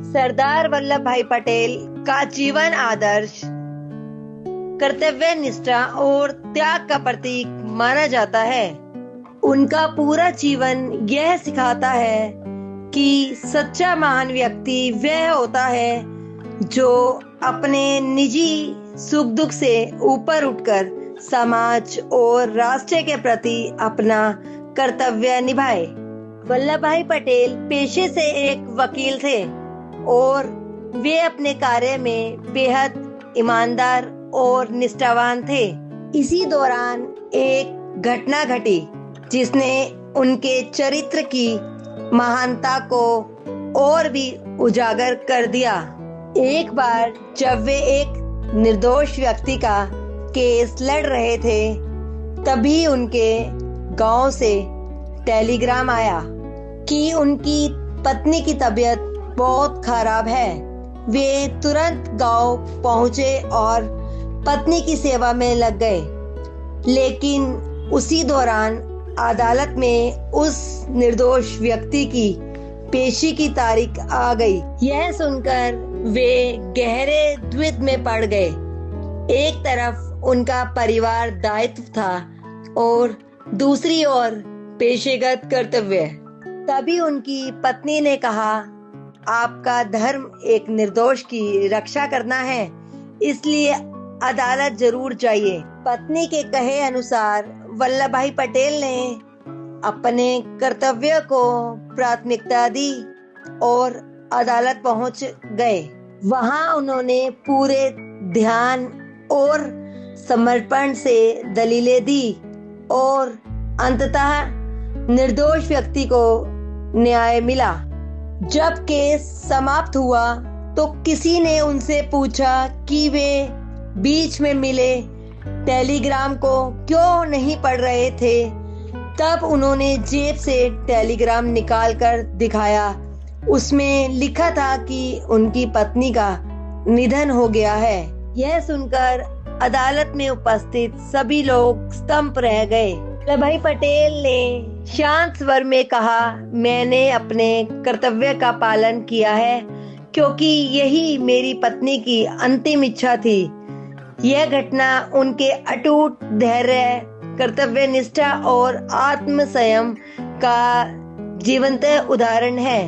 सरदार वल्लभ भाई पटेल का जीवन आदर्श कर्तव्य निष्ठा और त्याग का प्रतीक माना जाता है। उनका पूरा जीवन यह सिखाता है कि सच्चा महान व्यक्ति वह होता है जो अपने निजी सुख दुख से ऊपर उठकर समाज और राष्ट्र के प्रति अपना कर्तव्य निभाए। वल्लभ भाई पटेल पेशे से एक वकील थे और वे अपने कार्य में बेहद ईमानदार और निष्ठावान थे। इसी दौरान एक घटना घटी जिसने उनके चरित्र की महानता को और भी उजागर कर दिया। एक बार जब वे एक निर्दोष व्यक्ति का केस लड़ रहे थे, तभी उनके गांव से टेलीग्राम आया कि उनकी पत्नी की तबीयत बहुत खराब है। वे तुरंत गांव पहुंचे और पत्नी की सेवा में लग गए। लेकिन उसी दौरान अदालत में उस निर्दोष व्यक्ति की पेशी की तारीख आ गई। यह सुनकर वे गहरे द्विधा में पड़ गए। एक तरफ उनका परिवार दायित्व था और दूसरी ओर पेशेगत कर्तव्य। तभी उनकी पत्नी ने कहा, आपका धर्म एक निर्दोष की रक्षा करना है, इसलिए अदालत जरूर जाइए। पत्नी के कहे अनुसार वल्लभ भाई पटेल ने अपने कर्तव्य को प्राथमिकता दी और अदालत पहुंच गए। वहां उन्होंने पूरे ध्यान और समर्पण से दलीलें दी और अंततः निर्दोष व्यक्ति को न्याय मिला। जब केस समाप्त हुआ तो किसी ने उनसे पूछा कि वे बीच में मिले टेलीग्राम को क्यों नहीं पढ़ रहे थे। तब उन्होंने जेब से टेलीग्राम निकालकर दिखाया। उसमें लिखा था कि उनकी पत्नी का निधन हो गया है। यह सुनकर अदालत में उपस्थित सभी लोग स्तंभ रह गए। वल्लभ भाई पटेल ने शांत स्वर में कहा, मैंने अपने कर्तव्य का पालन किया है क्योंकि यही मेरी पत्नी की अंतिम इच्छा थी। यह घटना उनके अटूट धैर्य, कर्तव्य निष्ठा और आत्म संयम का जीवंत उदाहरण है।